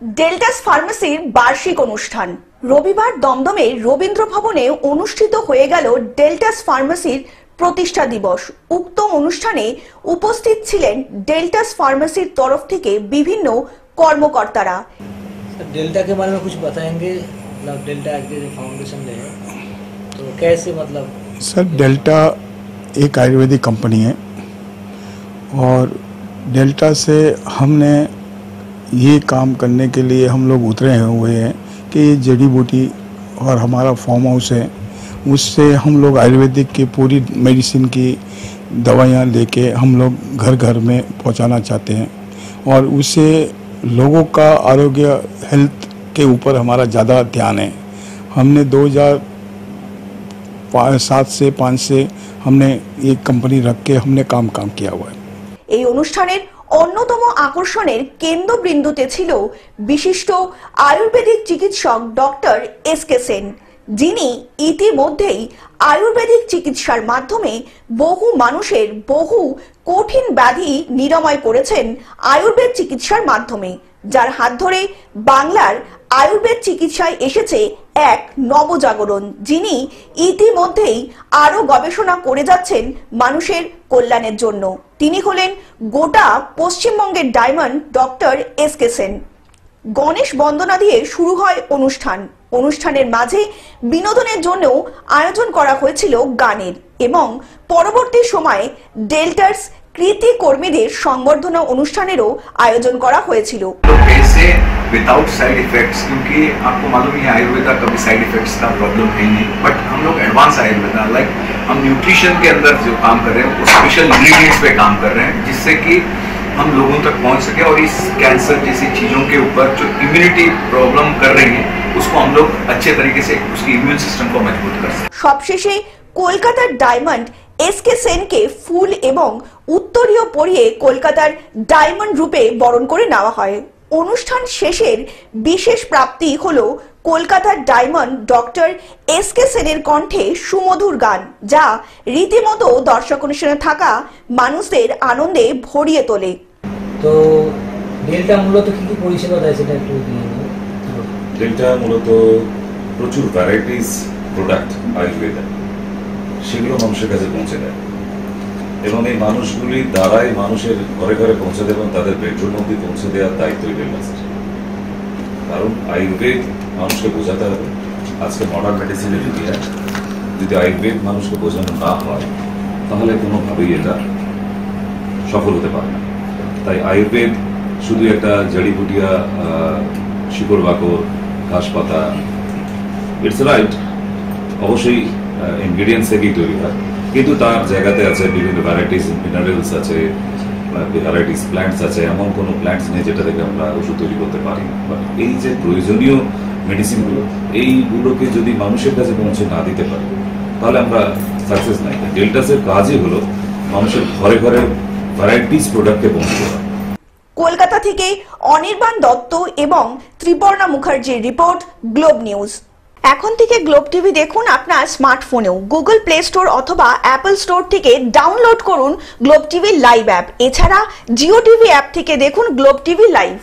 ডেল্টাস ফার্মেসির বার্ষিক অনুষ্ঠান রবিবার দমদমে রবীন্দ্র ভবনে অনুষ্ঠিত হয়ে গেল ডেল্টাস ফার্মেসির প্রতিষ্ঠা দিবস। উক্ত অনুষ্ঠানে উপস্থিত ছিলেন ডেল্টাস ফার্মেসির তরফ থেকে বিভিন্ন কর্মকর্তারা। डेल्टा के बारे में कुछ बताएंगे? मतलब डेल्टा के जो फाउंडेशन है तो कैसे, मतलब सर डेल्टा एक आयुर्वेदिक कंपनी है और डेल्टा से हमने ये काम करने के लिए हम लोग उतरे हुए हैं कि ये जड़ी बूटी और हमारा फार्म हाउस है, उससे हम लोग आयुर्वेदिक की पूरी मेडिसिन की दवाइयाँ लेके हम लोग घर घर में पहुंचाना चाहते हैं और उससे लोगों का आरोग्य हेल्थ के ऊपर हमारा ज़्यादा ध्यान है। हमने 2007 से 5 से हमने एक कंपनी रख के हमने काम किया हुआ है। এই অনুষ্ঠানের অন্যতম আকর্ষণের কেন্দ্রবিন্দুতে ছিল বিশিষ্ট আয়ুর্বেদিক চিকিৎসক ডক্টর এসকে সেন, যিনি ইতিমধ্যেই আয়ুর্বেদিক চিকিৎসার মাধ্যমে বহু মানুষের বহু কঠিন ব্যাধি নিরাময় করেছেন আয়ুর্বেদ চিকিৎসার মাধ্যমে, যার হাত ধরে বাংলার আয়ুর্বেদ চিকিৎসায় এসেছে এক নবজাগরণ, যিনি ইতিমধ্যেই আরো গবেষণা করে যাচ্ছেন মানুষের কল্যাণের জন্য। তিনি হলেন গোটা পশ্চিমবঙ্গের diamond doctor SK Sen. Ganesh বন্দনা দিয়ে শুরু হয় অনুষ্ঠানের মাঝে বিনোদনের জন্য আয়োজন করা হয়েছিল গানের এবং পরবর্তী সময়ে ডেল্টাস কৃতি কর্মীদের সংবর্ধনা অনুষ্ঠানেরও আয়োজন করা হয়েছিল। विदाउट साइड इफेक्ट्स, क्योंकि आपको मालूम है आयुर्वेदा कभी साइड इफेक्ट्स का प्रॉब्लम है ही नहीं, बट हम लोग एडवांस आयुर्वेदा लाइक हम न्यूट्रिशन के अंदर जो काम कर रहे हैं वो स्पेशल इंग्रेडिएंट्स पे काम कर रहे हैं, जिससे कि हम लोगों तक पहुंच सके और इस कैंसर जैसी चीज़ों के ऊपर जो इम्यूनिटी प्रॉब्लम कर रही है उसको हम लोग अच्छे तरीके से उसकी इम्यून सिस्टम को मजबूत कर सकें। সবশেষে কলকাতার ডায়মন্ড এসকে সেনকে ফুল এবং উত্তরীয় পরিয়ে কলকাতার ডায়মন্ড রূপে বরণ করে নেওয়া হয়। অনুষ্ঠান শেষের বিশেষ প্রাপ্তি হলো কলকাতার ডায়মন্ড ডক্টর এসকে সেনের কণ্ঠে সুমধুর গান, যা রীতিমতো দর্শক অনুষ্ঠানে থাকা মানুষদের আনন্দে ভরিয়ে তোলে। তো ডেল্টা মূলত কি কি পরিষেবা দেয় সেটা একটু দিয়ে দিন। ডেল্টা মূলত প্রচুর ভ্যারাইটিস প্রোডাক্ট আয়ুর্বেদা সেগুলো মানুষের কাছে পৌঁছে দেয় এবং এই মানুষগুলির দ্বারাই মানুষের ঘরে ঘরে পৌঁছে দেয় এবং তাদের বেডরুম অব্দি পৌঁছে দেওয়ার দায়িত্ব ডেল্টাসের। কারণ আয়ুর্বেদ মানুষকে বোঝাতে হবে। আজকে মডার্ন মেডিসিনের দুনিয়ায় যদি আয়ুর্বেদ মানুষকে বোঝানো না হয় তাহলে কোনোভাবেই এটা সফল হতে পারে না। তাই আয়ুর্বেদ শুধু একটা জড়িবুটিয়া শিকড় বাকড় ঘাস পাতা, ইটস রাইট, অবশ্যই ইনগ্রিডিয়েন্টস থেকেই তৈরি হয়, কিন্তু তার জায়গাতে আছে বিভিন্ন ভ্যারাইটিস মিনারেলস আছে, ভ্যারাইটিস প্ল্যান্টস আছে। এমন কোনো প্ল্যান্টস নেই যেটা থেকে আমরা ওষুধ তৈরি করতে পারি না। বাট এই যে প্রয়োজনীয় মেডিসিনগুলো এইগুলোকে যদি মানুষের কাছে পৌঁছে না দিতে পারি তাহলে আমরা সাকসেস নাই। ডেল্টাসের কাজই হলো মানুষের ঘরে ঘরে ভ্যারাইটিস প্রোডাক্টকে পৌঁছে দেওয়া। কলকাতা থেকে অনির্বাণ দত্ত এবং ত্রিপর্ণা মুখার্জির রিপোর্ট, গ্লোব নিউজ। এখন থেকে গ্লোব টিভি দেখুন আপনার স্মার্টফোনেও। গুগল প্লে স্টোর অথবা অ্যাপল স্টোর থেকে ডাউনলোড করুন গ্লোব টিভি লাইভ অ্যাপ। এছাড়া জিও টিভি অ্যাপ থেকে দেখুন গ্লোব টিভি লাইভ।